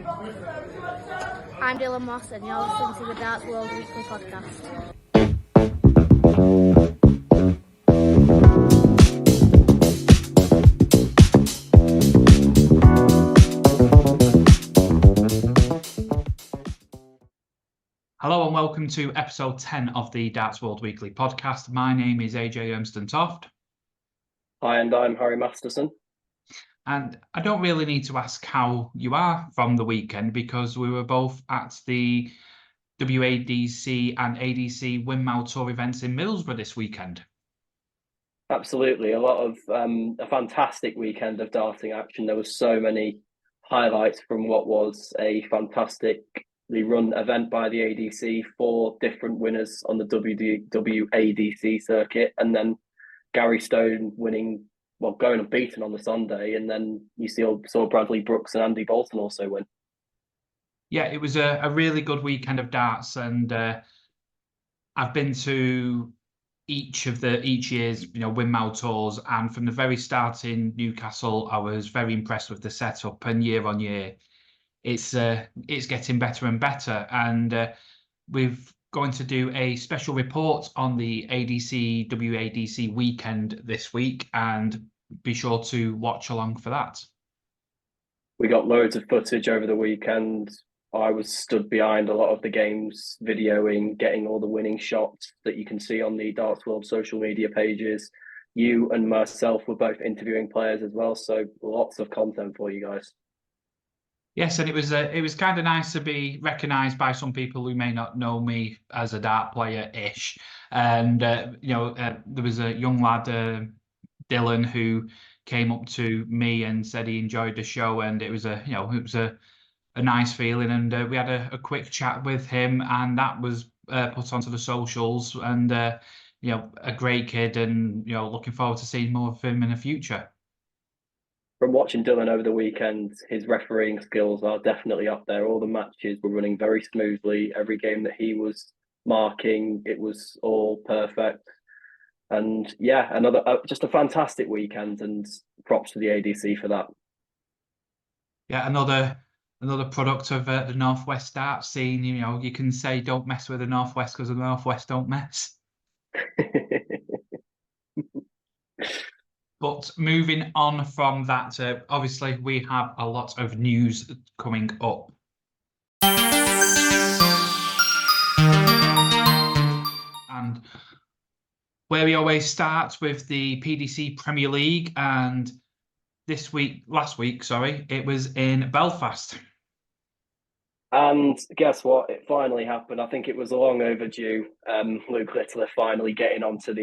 I'm Dylan Moss and you're listening to the Darts World Weekly Podcast. Hello and welcome to episode 10 of the Darts World Weekly Podcast. My name is AJ Ermston-Toft. Hi, and I'm Harry Masterson. And I don't really need to ask how you are from the weekend because we were both at the WADC and ADC Winmau Tour events in Middlesbrough this weekend. Absolutely. A lot of a fantastic weekend of darting action. There were so many highlights from what was a fantastically run event by the ADC, 4 different winners on the WADC circuit, and then Gary Stone winning, going unbeaten on the Sunday, and then you saw Bradley Brooks and Andy Bolton also win. Yeah, it was a really good weekend of darts, and I've been to each year's Winmau tours, and from the very start in Newcastle, I was very impressed with the setup, and year on year, it's getting better and better, and we're going to do a special report on the ADC WADC weekend this week, and be sure to watch along for that. We got loads of footage over the weekend. I was stood behind a lot of the games, videoing, getting all the winning shots that you can see on the Darts World social media pages. You and myself were both interviewing players as well, so lots of content for you guys. Yes, and it was kind of nice to be recognised by some people who may not know me as a dart player-ish. And there was a young lad, Dylan, who came up to me and said he enjoyed the show, and it was a nice feeling. And we had a quick chat with him, and that was put onto the socials. And a great kid, and looking forward to seeing more of him in the future. From watching Dylan over the weekend, his refereeing skills are definitely up there. All the matches were running very smoothly. Every game that he was marking, it was all perfect. And yeah, just a fantastic weekend, and props to the ADC for that. Yeah, another product of the Northwest dart scene. You can say don't mess with the Northwest because the Northwest don't mess. But moving on from that, obviously we have a lot of news coming up. And where we always start with the PDC Premier League, and last week, it was in Belfast. And guess what? It finally happened. I think it was long overdue. Luke Littler finally getting onto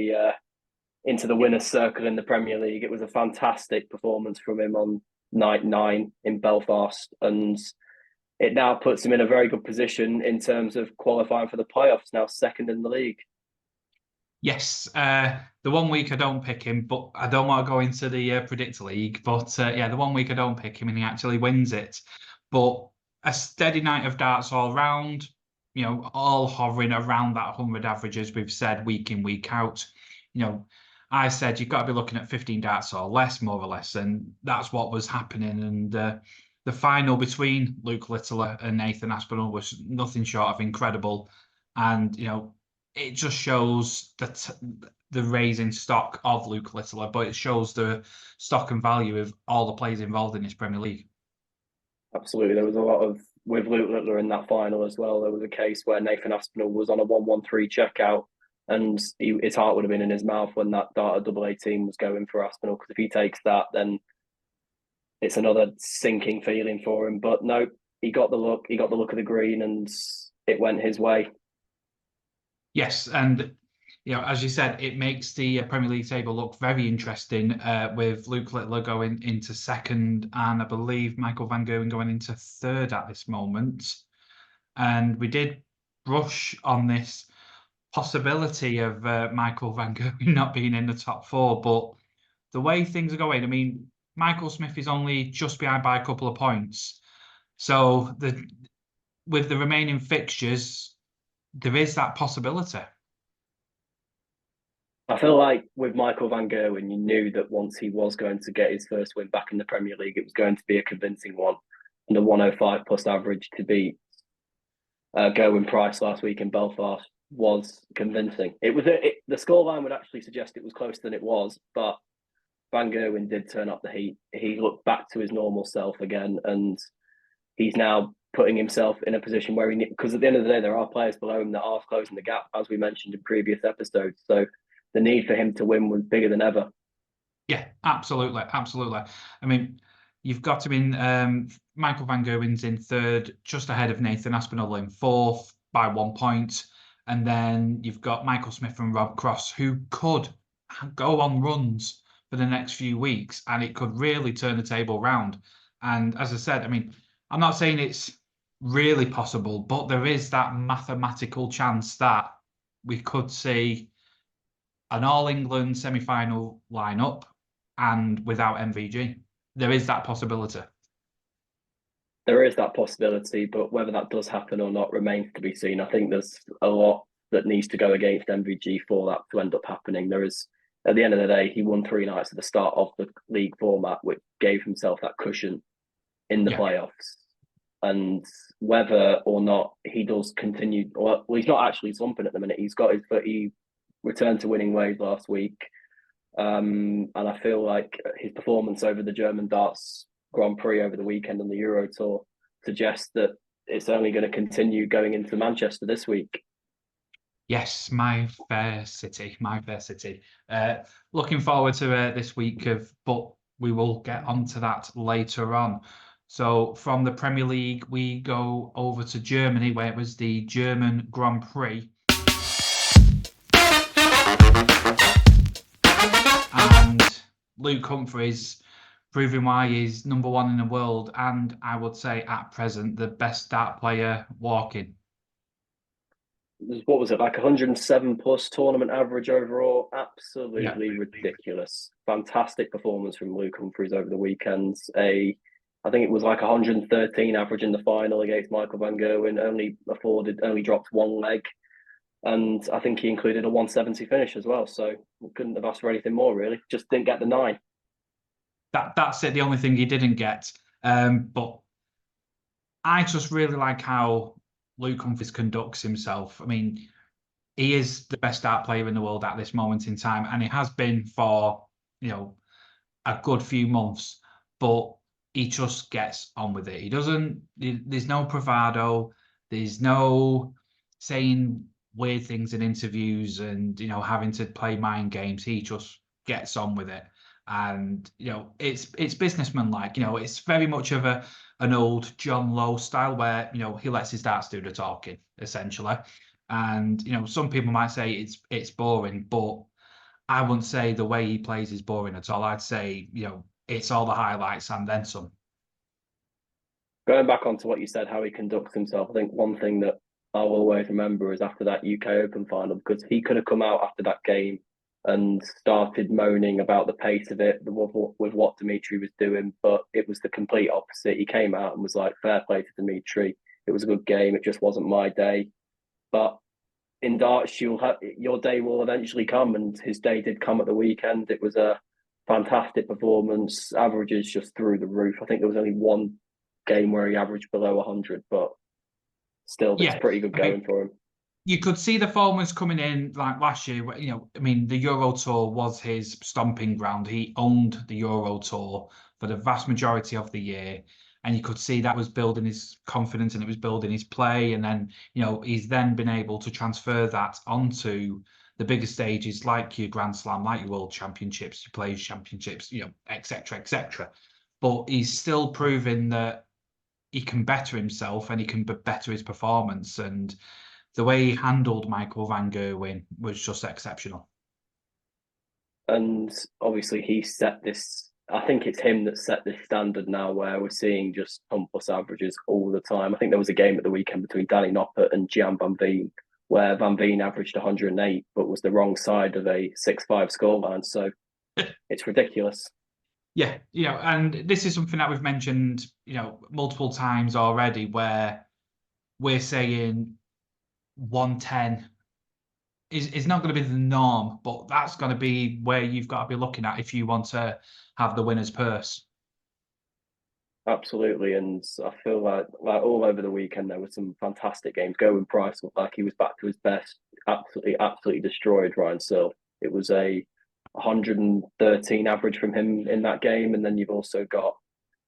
into the winner's circle in the Premier League. It was a fantastic performance from him on night 9 in Belfast, and it now puts him in a very good position in terms of qualifying for the playoffs, now second in the league. Yes, the 1 week I don't pick him, but I don't want to go into the Predictor League, but the 1 week I don't pick him and he actually wins it. But a steady night of darts all round, all hovering around that 100 average, as we've said, week in, week out. I said you've got to be looking at 15 darts or less, more or less, and that's what was happening. And the final between Luke Littler and Nathan Aspinall was nothing short of incredible. And it just shows that the raising stock of Luke Littler, but it shows the stock and value of all the players involved in this Premier League. Absolutely, there was a lot with Luke Littler in that final as well. There was a case where Nathan Aspinall was on a 1-1-3 checkout, and his heart would have been in his mouth when that Darter AA was going for Aspinall, because if he takes that, then it's another sinking feeling for him. But no, he got the look of the green, and it went his way. Yes, and as you said, it makes the Premier League table look very interesting, with Luke Littler going into second, and I believe Michael van Gerwen going into third at this moment. And we did brush on this possibility of Michael van Gerwen not being in the top 4, but the way things are going, I mean, Michael Smith is only just behind by a couple of points. So with the remaining fixtures, there is that possibility. I feel like with Michael van Gerwen, you knew that once he was going to get his first win back in the Premier League, it was going to be a convincing one. and a 105 plus average to beat Gerwyn Price last week in Belfast was convincing. The scoreline would actually suggest it was closer than it was, but Van Gerwen did turn up the heat. He looked back to his normal self again, and he's now putting himself in a position where because at the end of the day, there are players below him that are closing the gap, as we mentioned in previous episodes. So the need for him to win was bigger than ever. Yeah, absolutely. I mean, you've got him in, Michael Van Gerwen's in third, just ahead of Nathan Aspinall in fourth by 1 point. And then you've got Michael Smith and Rob Cross, who could go on runs for the next few weeks, and it could really turn the table round. And as I said, I mean, I'm not saying it's really possible, but there is that mathematical chance that we could see an All-England semi-final lineup and without MVG. There is that possibility. There is that possibility, but whether that does happen or not remains to be seen. I think there's a lot that needs to go against MVG for that to end up happening. There is, at the end of the day, he won 3 nights at the start of the league format, which gave himself that cushion in the playoffs. And whether or not he does continue, well, he's not actually slumping at the minute. He returned to winning ways last week. And I feel like his performance over the German darts Grand Prix over the weekend on the Euro Tour suggests that it's only going to continue going into Manchester this week. Yes, my fair city. Looking forward to this week but we will get onto that later on. So from the Premier League, we go over to Germany, where it was the German Grand Prix. And Luke Humphries proving why he's number 1 in the world, and I would say at present the best dart player walking. What was it, like 107 plus tournament average overall? Absolutely ridiculous. Fantastic performance from Luke Humphries over the weekend. I think it was like 113 average in the final against Michael Van Gerwen, only dropped 1 leg. And I think he included a 170 finish as well. So we couldn't have asked for anything more, really. Just didn't get the 9. That's it, the only thing he didn't get. But I just really like how Luke Humphries conducts himself. I mean, he is the best dart player in the world at this moment in time, and he has been for, a good few months, but he just gets on with it. There's no bravado, there's no saying weird things in interviews and, having to play mind games. He just gets on with it. And, it's businessman-like, it's very much of an old John Lowe style where, he lets his darts do the talking, essentially. And, some people might say it's boring, but I wouldn't say the way he plays is boring at all. I'd say, it's all the highlights and then some. Going back onto what you said, how he conducts himself, I think one thing that I will always remember is after that UK Open final, because he could have come out after that game and started moaning about the pace of it with what Dimitri was doing, but it was the complete opposite. He came out and was like, fair play to Dimitri. It was a good game. It just wasn't my day. But in darts, your day will eventually come, and his day did come at the weekend. It was a fantastic performance. Averages just through the roof. I think there was only 1 game where he averaged below 100, but still, it's pretty good going for him. You could see the form was coming in like last year. The Euro Tour was his stomping ground. He owned the Euro Tour for the vast majority of the year. And you could see that was building his confidence and it was building his play. And then, he's then been able to transfer that onto the bigger stages like your Grand Slam, like your World Championships, your Players Championships, et cetera, et cetera. But he's still proving that he can better himself and he can better his performance. And the way he handled Michael Van Gerwen was just exceptional. And obviously he set this, I think it's him that set this standard now where we're seeing just plus averages all the time. I think there was a game at the weekend between Danny Noppert and Gian Van Veen where Van Veen averaged 108 but was the wrong side of a 6-5 scoreline. So it's ridiculous. Yeah, and this is something that we've mentioned, multiple times already where we're saying 110 is not going to be the norm, but that's going to be where you've got to be looking at if you want to have the winner's purse. Absolutely, and I feel like all over the weekend there were some fantastic games. Gowan Price looked like he was back to his best. Absolutely destroyed Ryan Searle. It was a 113 average from him in that game, and then you've also got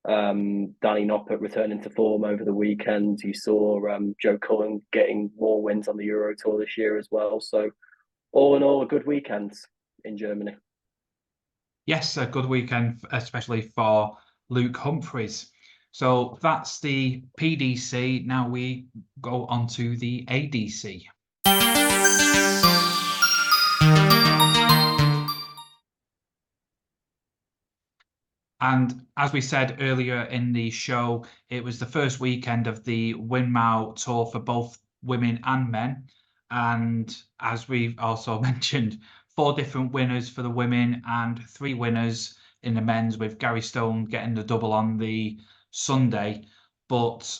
Danny Noppert returning to form over the weekend. You saw Joe Cullen getting more wins on the Euro Tour this year as well. So all in all, a good weekend in Germany. Yes, a good weekend, especially for Luke Humphries. So that's the PDC. Now we go on to the ADC. And as we said earlier in the show, it was the first weekend of the Winmau Tour for both women and men. And as we've also mentioned, 4 different winners for the women and 3 winners in the men's, with Gary Stone getting the double on the Sunday. But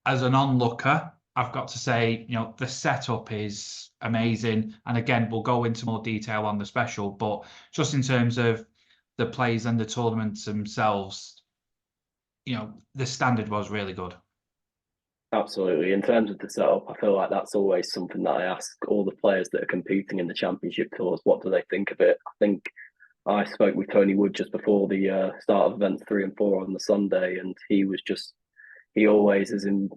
as an onlooker, I've got to say, the setup is amazing. And again, we'll go into more detail on the special, but just in terms of the plays and the tournaments themselves, the standard was really good. Absolutely. In terms of the setup, I feel like that's always something that I ask all the players that are competing in the championship tours. What do they think of it? I think I spoke with Tony Wood just before the start of events 3 and 4 on the Sunday, and he always is in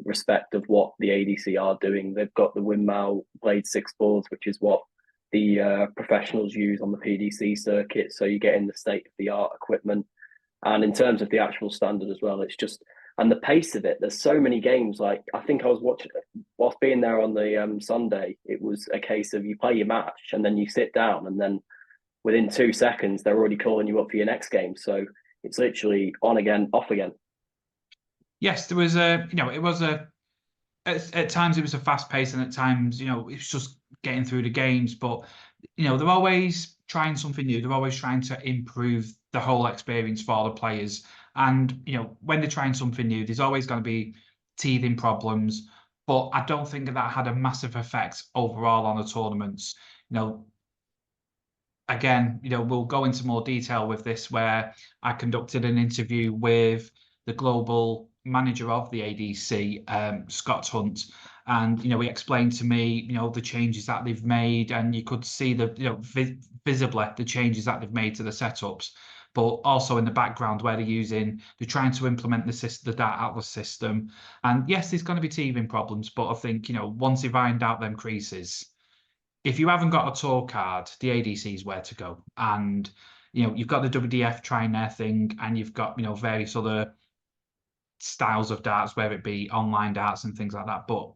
respect of what the ADC are doing. They've got the Winmau Blade 6 boards, which is what the professionals use on the PDC circuit. So you get in the state-of-the-art equipment. And in terms of the actual standard as well, it's just, and the pace of it, there's so many games. Like, I think I was watching, whilst being there on the Sunday, it was a case of you play your match and then you sit down, and then within 2 seconds, they're already calling you up for your next game. So it's literally on again, off again. Yes, there was at times it was a fast pace, and at times, it was just getting through the games. But, they're always trying something new. They're always trying to improve the whole experience for the players. And, when they're trying something new, there's always going to be teething problems. But I don't think that had a massive effect overall on the tournaments. Again, we'll go into more detail with this, where I conducted an interview with the global manager of the ADC, Scott Hunt, and he explained to me the changes that they've made, and you could see visibly the changes that they've made to the setups, but also in the background where they're trying to implement the data atlas system. And yes, there's going to be teething problems, but I think once they've ironed out them creases, if you haven't got a tour card, the ADC is where to go. And you've got the WDF trying their thing, and you've got various other styles of darts, whether it be online darts and things like that. But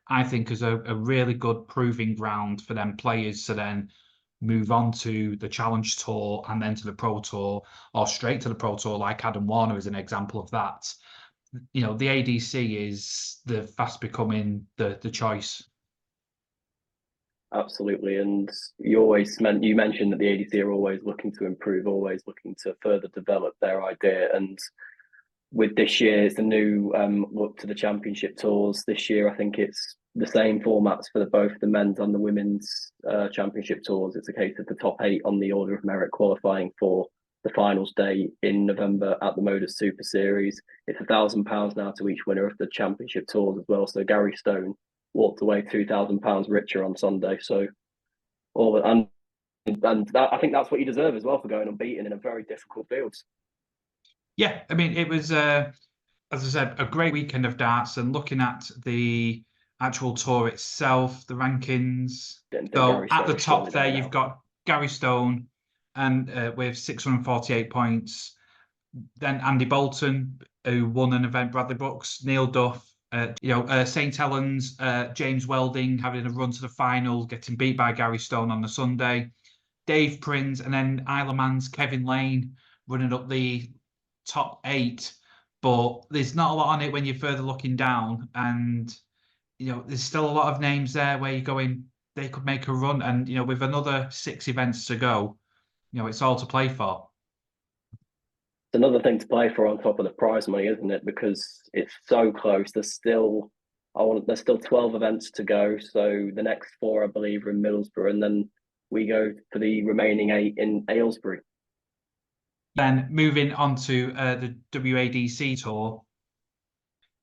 I think is a really good proving ground for them players to then move on to the Challenge Tour and then to the Pro Tour, or straight to the Pro Tour, like Adam Warner is an example of that. The ADC is the fast becoming the choice. Absolutely, and you mentioned that the ADC are always looking to improve, always looking to further develop their idea. And with this year, it's a new look to the championship tours. This year, I think it's the same formats for both the men's and the women's championship tours. It's a case of the top 8 on the order of merit qualifying for the finals day in November at the MODUS Super Series. It's £1,000 now to each winner of the championship tours as well. So Gary Stone walked away £2,000 richer on Sunday. So I think that's what you deserve as well for going unbeaten in a very difficult field. Yeah, I mean, it was, as I said, a great weekend of darts. And looking at the actual tour itself, the rankings. So at the top there, you've got Gary Stone and with 648 points. Then Andy Bolton, who won an event, Bradley Brooks, Neil Duff, St. Helens, James Welding having a run to the final, getting beat by Gary Stone on the Sunday. Dave Prinz, and then Isle of Man's Kevin Lane running up the top 8. But there's not a lot on it when you're further looking down. And, there's still a lot of names there where you're going, they could make a run. And, with another 6 events to go, it's all to play for. It's another thing to play for on top of the prize money, isn't it? Because it's so close. There's still 12 events to go. So the next 4, I believe, are in Middlesbrough, and then we go for the remaining 8 in Aylesbury. Then moving on to the WADC Tour,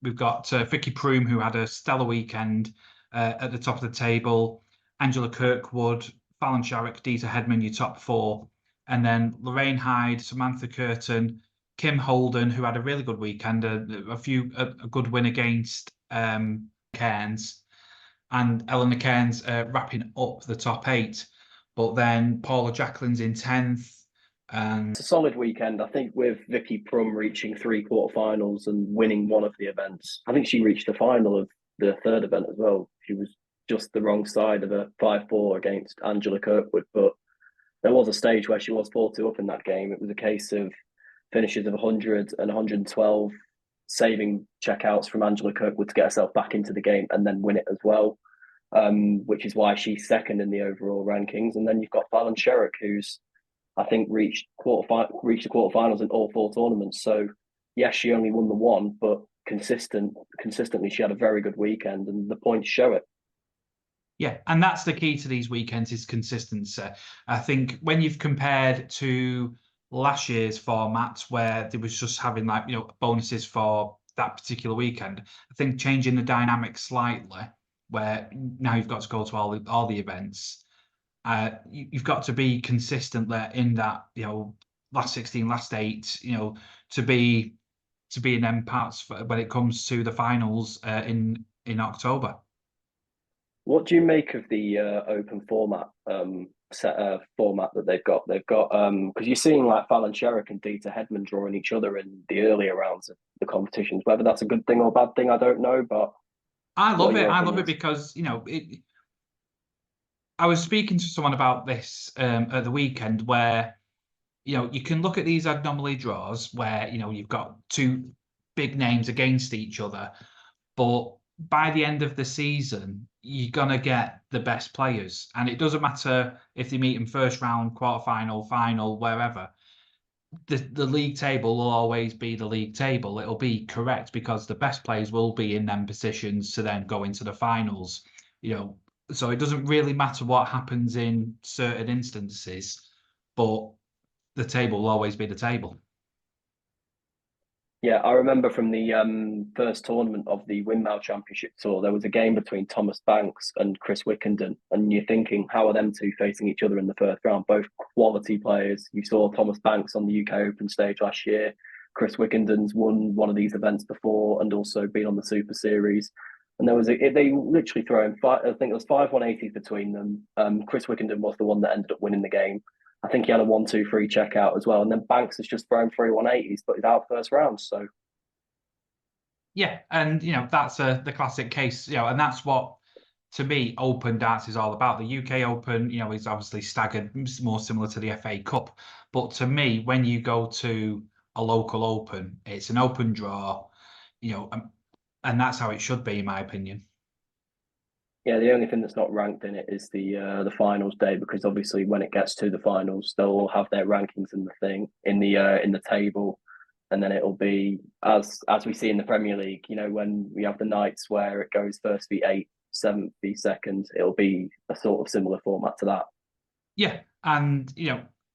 we've got Vicky Priem, who had a stellar weekend at the top of the table. Angela Kirkwood, Fallon Sherrick, Dita Hedman, your top four. And then Lorraine Hyde, Samantha Curtin, Kim Holden, who had a really good weekend, a good win against Cairns. And Eleanor Cairns wrapping up the top 8. But then Paula Jacqueline's in 10th. And it's a solid weekend. I think with Vicky Priem reaching 3 quarterfinals and winning one of the events, I think she reached the final of the third event as well. She was just the wrong side of a 5-4 against Angela Kirkwood, but there was a stage where she was 4-2 up in that game. It was a case of finishes of 100 and 112, saving checkouts from Angela Kirkwood to get herself back into the game and then win it as well, which is why she's second in the overall rankings. And then you've got Fallon Sherrick, who's, I think, reached the quarterfinals in all 4 tournaments. So yes, she only won the one, but consistently she had a very good weekend, and the points show it. Yeah, and that's the key to these weekends, is consistency. I think when you've compared to last year's format, where there was just having bonuses for that particular weekend, I think changing the dynamic slightly, where now you've got to go to all the events. You've got to be consistent there in that, last 16, last 8, to be in them parts when it comes to the finals in October. What do you make of the open format format that they've got? They've got because you're seeing like Fallon Sherrick and Dita Hedman drawing each other in the earlier rounds of the competitions. Whether that's a good thing or bad thing, I don't know. But I love it. I love it because I was speaking to someone about this at the weekend, where you can look at these anomaly draws where you've got 2 big names against each other, but by the end of the season, you're going to get the best players. And it doesn't matter if they meet in first round, quarterfinal, final, wherever. The league table will always be the league table. It'll be correct because the best players will be in them positions to then go into the finals. So it doesn't really matter what happens in certain instances, but the table will always be the table. Yeah, I remember from the first tournament of the Winmau Championship Tour, there was a game between Thomas Banks and Chris Wickenden, and you're thinking, how are them two facing each other in the first round? Both quality players. You saw Thomas Banks on the UK Open stage last year. Chris Wickenden's won one of these events before and also been on the Super Series. And there was they literally throw in I think it was 5 180s between them. Chris Wickenden was the one that ended up winning the game. I think he had a 1-2-3 checkout as well. And then Banks has just thrown 3 180s, but he's out first round. So yeah, and that's the classic case, and that's what, to me, open darts is all about. The UK Open, is obviously staggered, more similar to the FA Cup. But to me, when you go to a local Open, it's an open draw, and that's how it should be, in my opinion. Yeah, the only thing that's not ranked in it is the finals day, because obviously when it gets to the finals, they'll all have their rankings in the table, and then it'll be as we see in the Premier League. When we have the nights where it goes first v 8, 7th v 2nd, it'll be a sort of similar format to that. Yeah, and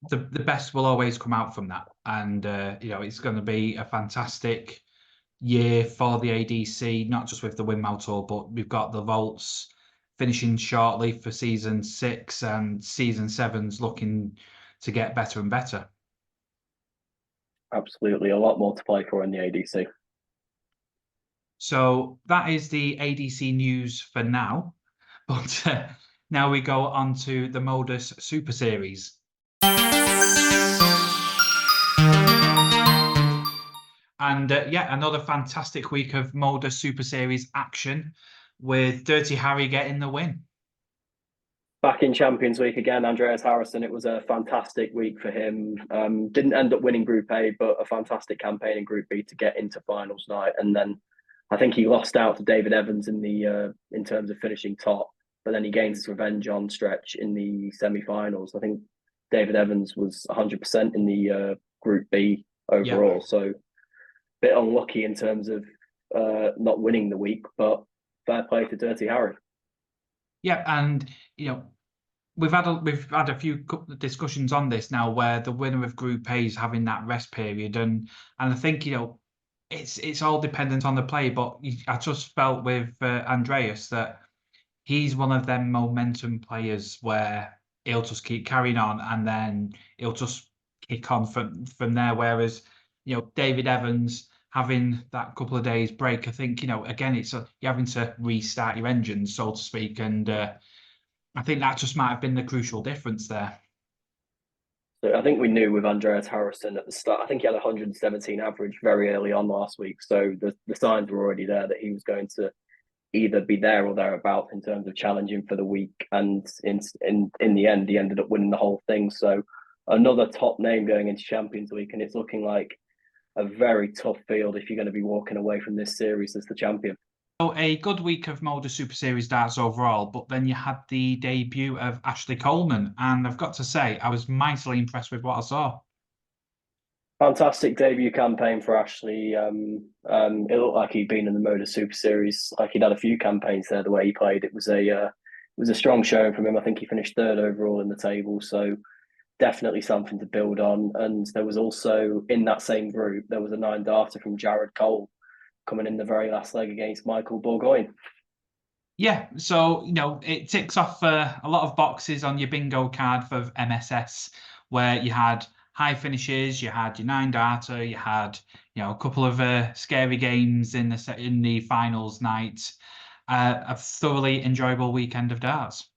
the best will always come out from that, and it's going to be a fantastic year for the ADC, not just with the Winmau Tour, but we've got the vaults finishing shortly for season 6, and season 7's looking to get better and better. Absolutely, a lot more to play for in the ADC. So that is the ADC news for now, but now we go on to the MODUS Super Series. And another fantastic week of MODUS Super Series action, with Dirty Harry getting the win. Back in Champions Week again, Andreas Harrison. It was a fantastic week for him. Didn't end up winning Group A, but a fantastic campaign in Group B to get into finals night. And then I think he lost out to David Evans in terms of finishing top, but then he gains his revenge on stretch in the semi-finals. I think David Evans was 100% in the Group B overall. Yeah. So bit unlucky in terms of not winning the week, but fair play to Dirty Harry. Yeah, and we've had a few discussions on this now, where the winner of Group A is having that rest period, and I think, you know, it's all dependent on the play. But I just felt with Andreas that he's one of them momentum players where he'll just keep carrying on, and then he'll just kick on from there. Whereas, you know, David Evans having that couple of days break, I think, you know, again, you're having to restart your engines, so to speak, and I think that just might have been the crucial difference there. So I think we knew with Andreas Harrison at the start. I think he had 117 average very early on last week, so the signs were already there that he was going to either be there or thereabouts in terms of challenging for the week. And in the end, he ended up winning the whole thing. So another top name going into Champions Week, and it's looking like a very tough field if you're going to be walking away from this series as the champion. So a good week of MODUS Super Series darts overall, but then you had the debut of Ashley Coleman, and I've got to say, I was mightily impressed with what I saw. Fantastic debut campaign for Ashley. It looked like he'd been in the MODUS Super Series, like he'd had a few campaigns there. The way he played, it was a strong showing from him. I think he finished third overall in the table, so definitely something to build on. And there was also, in that same group, there was a 9-darter from Jared Cole coming in the very last leg against Michael Bourgoin. Yeah, so, you know, it ticks off a lot of boxes on your bingo card for MSS, where you had high finishes, you had your 9-darter, you had, you know, a couple of scary games in the finals night. A thoroughly enjoyable weekend of darts.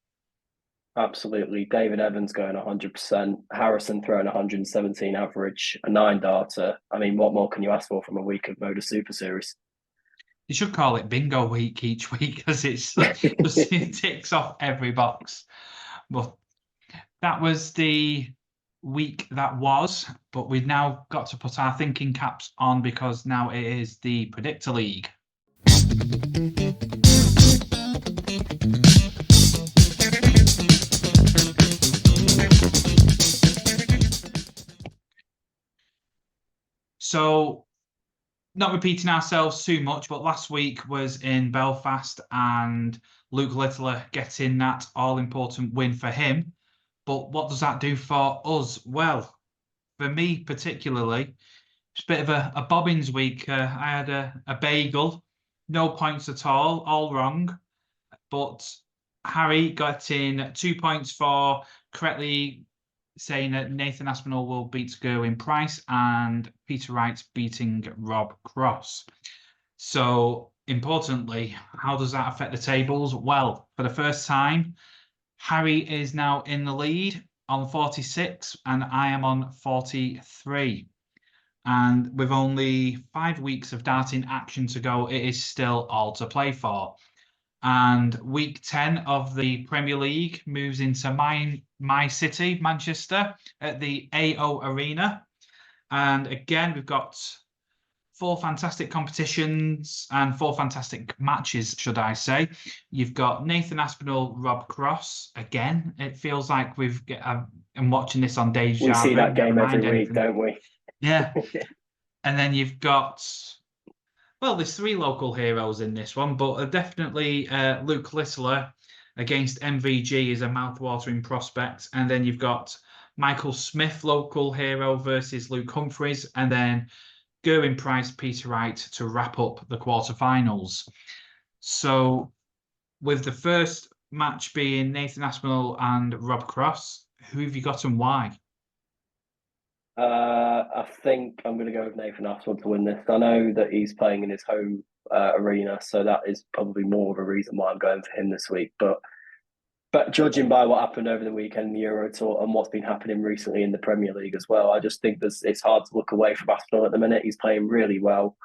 Absolutely. David Evans going 100%, Harrison throwing 117 average, a 9-darter. I mean, what more can you ask for from a week of MODUS Super Series? You should call it bingo week each week, because it ticks off every box. But that was the week that was, but we've now got to put our thinking caps on, because now it is the Predictor League. So, not repeating ourselves too much, but last week was in Belfast, and Luke Littler getting that all-important win for him. But what does that do for us? Well, for me particularly, it's a bit of a bobbins week. I had a bagel, no points at all wrong. But Harry got in 2 points for correctly saying that Nathan Aspinall will beat Gerwyn Price, and Peter Wright beating Rob Cross. So, importantly, how does that affect the tables? Well, for the first time, Harry is now in the lead on 46, and I am on 43. And with only 5 weeks of darting action to go, it is still all to play for. And week 10 of the Premier League moves into my city, Manchester, at the AO Arena. And again, we've got 4 fantastic competitions and 4 fantastic matches, should I say. You've got Nathan Aspinall, Rob Cross. Again, it feels like I'm watching this on Deja. We see that game every week, don't we? Yeah. And then you've got, well, there's 3 local heroes in this one, but definitely Luke Littler against MVG is a mouth-watering prospect. And then you've got Michael Smith, local hero, versus Luke Humphreys, and then Gerwyn Price, Peter Wright to wrap up the quarterfinals. So, with the first match being Nathan Aspinall and Rob Cross, who have you got and why? I think I'm going to go with Nathan Aspinall to win this. I know that he's playing in his home arena, so that is probably more of a reason why I'm going for him this week. But judging by what happened over the weekend in the Euro Tour and what's been happening recently in the Premier League as well, I just think it's hard to look away from Aspinall at the minute. He's playing really well.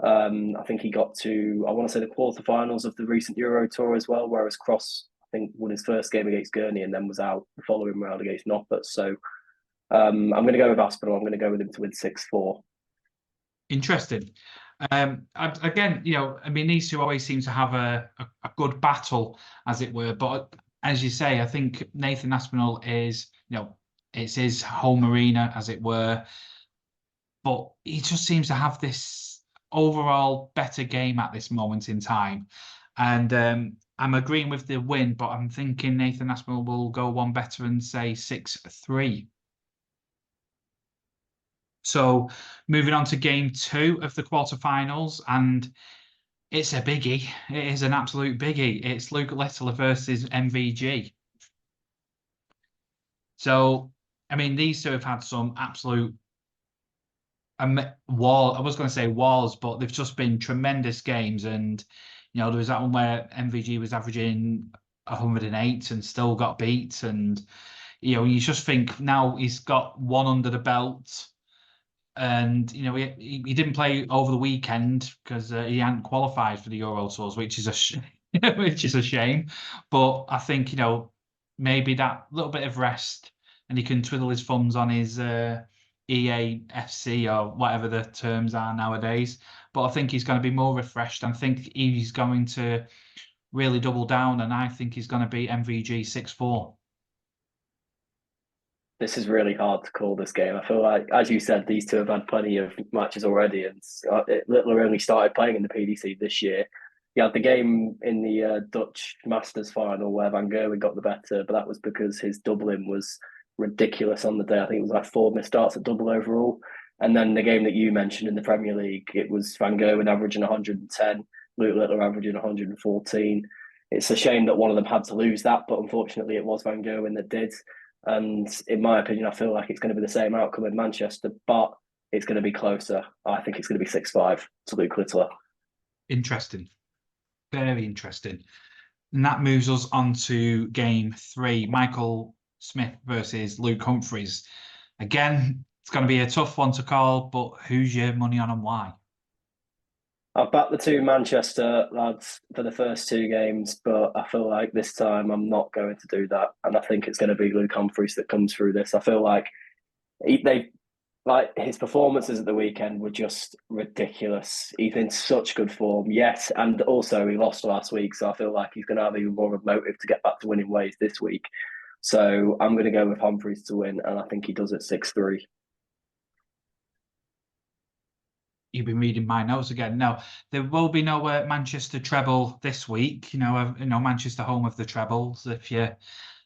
I think he got to, I want to say, the quarterfinals of the recent Euro Tour as well, whereas Cross, I think, won his first game against Gurney and then was out the following round against Noppert. So I'm going to go with Aspinall. I'm going to go with him to win 6-4. Interesting. Again, you know, I mean, these two always seem to have a good battle, as it were. But as you say, I think Nathan Aspinall is, you know, it's his home arena, as it were. But he just seems to have this overall better game at this moment in time. And I'm agreeing with the win, but I'm thinking Nathan Aspinall will go one better and say 6-3. So moving on to game 2 of the quarterfinals, and it's a biggie. It is an absolute biggie. It's Luke Littler versus MVG. So, I mean, these two have had some absolute I was going to say walls, but they've just been tremendous games. And, there was that one where MVG was averaging 108 and still got beat. And, you just think now he's got one under the belt. And, he didn't play over the weekend because he hadn't qualified for the Euro Tours, which is which is a shame. But I think, maybe that little bit of rest and he can twiddle his thumbs on his EAFC or whatever the terms are nowadays. But I think he's going to be more refreshed. I think he's going to really double down, and I think he's going to beat MVG 6-4. This is really hard to call this game. I feel like, as you said, these two have had plenty of matches already, and Littler only started playing in the PDC this year. He had the game in the Dutch Masters final where Van Gerwen got the better, but that was because his doubling was ridiculous on the day. I think it was like 4 missed starts at double overall. And then the game that you mentioned in the Premier League, it was Van Gerwen averaging 110, Luke Littler averaging 114. It's a shame that one of them had to lose that, but unfortunately it was Van Gerwen that did. And in my opinion, I feel like it's going to be the same outcome in Manchester, but it's going to be closer. I think it's going to be 6-5 to Luke Littler. Interesting. Very interesting. And that moves us on to game 3. Michael Smith versus Luke Humphries. Again, it's going to be a tough one to call, but who's your money on and why? I've backed the 2 Manchester lads for the first 2 games, but I feel like this time I'm not going to do that. And I think it's going to be Luke Humphries that comes through this. I feel like his performances at the weekend were just ridiculous. He's in such good form, yes, and also he lost last week, so I feel like he's going to have even more of a motive to get back to winning ways this week. So I'm going to go with Humphries to win, and I think he does it 6-3. You've been reading my notes again. No, there will be no Manchester Treble this week. Manchester home of the Trebles. If you're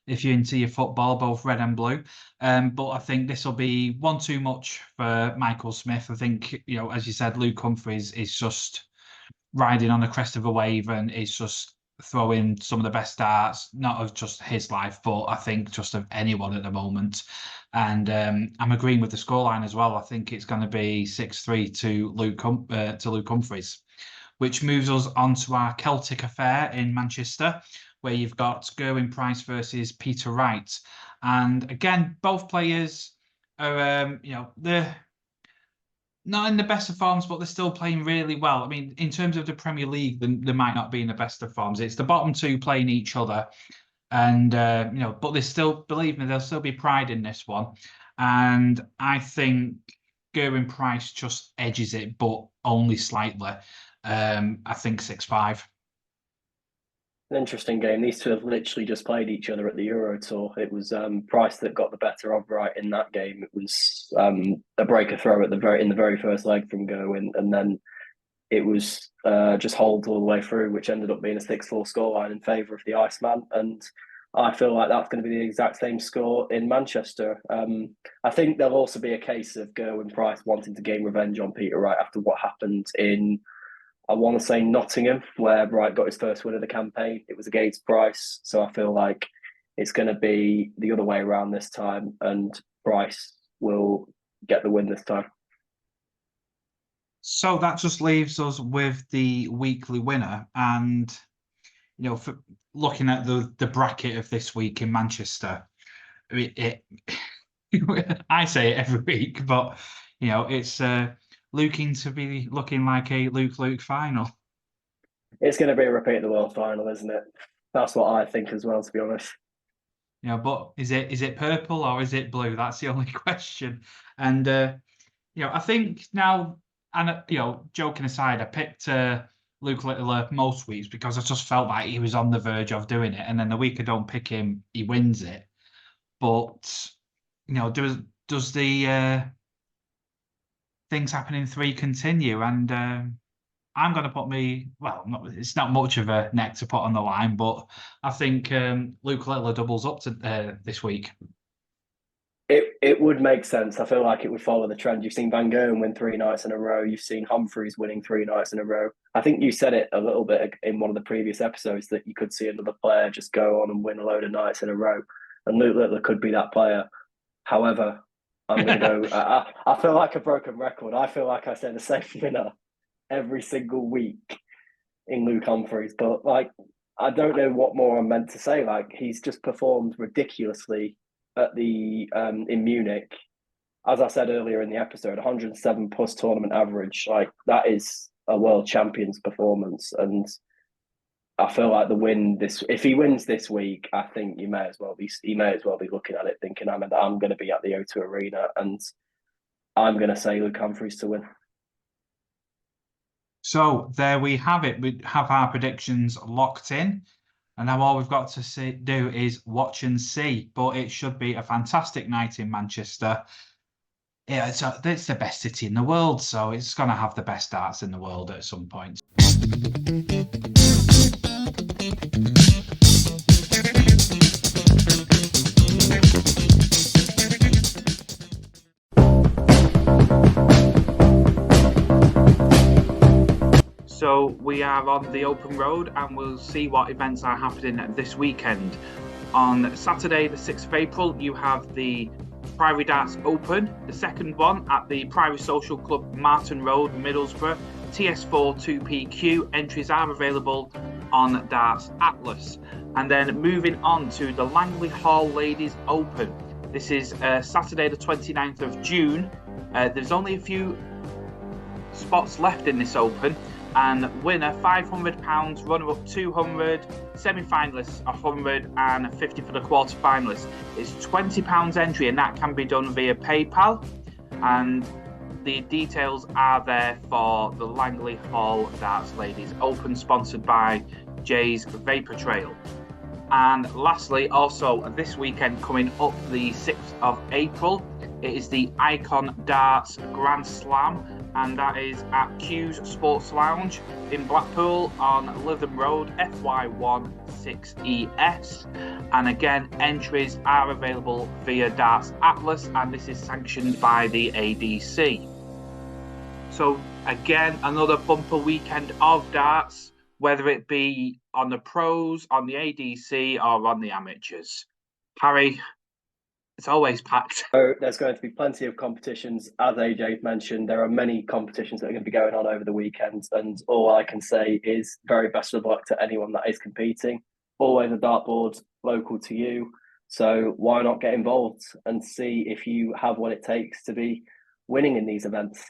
into your football, both red and blue. But I think this will be one too much for Michael Smith. I think, as you said, Luke Humphries is just riding on the crest of a wave and is just throwing some of the best darts, not of just his life, but I think just of anyone at the moment. And I'm agreeing with the scoreline as well. I think it's going to be 6-3 to Luke Humphries, which moves us on to our Celtic affair in Manchester, where you've got Gerwyn Price versus Peter Wright. And again, both players are, they're not in the best of forms, but they're still playing really well. I mean, in terms of the Premier League, they might not be in the best of forms. It's the bottom 2 playing each other. And, but they still, believe me, there'll still be pride in this one. And I think Gerwyn Price just edges it, but only slightly. I think 6-5. An interesting game. These two have literally just played each other at the Euro Tour. It was Price that got the better of Wright in that game. It was a breaker throw in the very first leg from Gerwyn, and then it was just holds all the way through, which ended up being a 6-4 scoreline in favour of the Iceman. And I feel like that's going to be the exact same score in Manchester. I think there'll also be a case of Gerwyn Price wanting to gain revenge on Peter Wright after what happened in, I want to say, Nottingham, where Wright got his first win of the campaign. It was against Price. So I feel like it's going to be the other way around this time, and Price will get the win this time. So that just leaves us with the weekly winner. And, for looking at the bracket of this week in Manchester, I say it every week, but, it's looking like a Luke final. It's going to be a repeat of the world final, isn't it? That's what I think as well, to be honest. But is it purple or is it blue? That's the only question. And I think now, and joking aside, I picked Luke Littler most weeks because I just felt like he was on the verge of doing it, and then the week I don't pick him, he wins it. But does the things happening 3 continue? And I'm going to put it's not much of a neck to put on the line, but I think Luke Littler doubles up to this week. It would make sense. I feel like it would follow the trend. You've seen Van Gogh win 3 nights in a row. You've seen Humphreys winning 3 nights in a row. I think you said it a little bit in one of the previous episodes that you could see another player just go on and win a load of nights in a row. And Luke Littler could be that player. However, I'm going to go... I feel like a broken record. I feel like I say the same winner every single week in Luke Humphreys. But, like, I don't know what more I'm meant to say. Like, he's just performed ridiculously at the in Munich. As I said earlier in the episode, 107 plus tournament average. Like, that is a world champion's performance. And I feel like if he wins this week, I think he may as well be looking at it thinking I'm going to be at the O2 Arena, and I'm going to say Luke Humphreys to win. So there we have it. We have our predictions locked in. And now all we've got to do is watch and see. But it should be a fantastic night in Manchester. Yeah, it's the best city in the world, so it's going to have the best darts in the world at some point. So we are on the open road and we'll see what events are happening this weekend. On Saturday, the 6th of April, you have the Prix Darts Open, the second one at the Prix Social Club, Martin Road, Middlesbrough. TS4 2PQ entries are available on Darts Atlas. And then moving on to the Langley Hall Ladies Open. This is Saturday, the 29th of June. There's only a few spots left in this Open. And winner £500, runner-up 200, semi-finalists 100, and 50 for the quarter-finalists. It's £20 entry, and that can be done via PayPal. And the details are there for the Langley Hall Darts Ladies Open, sponsored by Jay's Vapor Trail. And lastly, also this weekend coming up, the 6th of April, it is the Icon Darts Grand Slam, and that is at Q's Sports Lounge in Blackpool on Lytham Road, FY1 6ES. And again, entries are available via Darts Atlas, and this is sanctioned by the ADC. So again, another bumper weekend of darts, whether it be on the pros, on the ADC, or on the amateurs. Harry, it's always packed. So there's going to be plenty of competitions. As AJ mentioned, there are many competitions that are going to be going on over the weekend. And all I can say is very best of luck to anyone that is competing. Always a dartboard local to you. So why not get involved and see if you have what it takes to be winning in these events?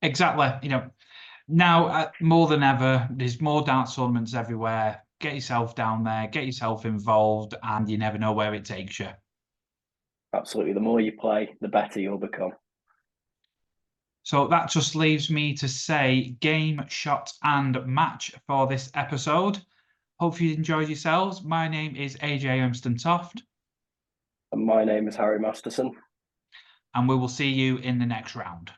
Exactly. You know, now more than ever, there's more darts tournaments everywhere. Get yourself down there, get yourself involved, and you never know where it takes you. Absolutely. The more you play, the better you'll become. So that just leaves me to say game, shot, and match for this episode. Hope you enjoyed yourselves. My name is AJ Umston-Toft. And my name is Harry Masterson. And we will see you in the next round.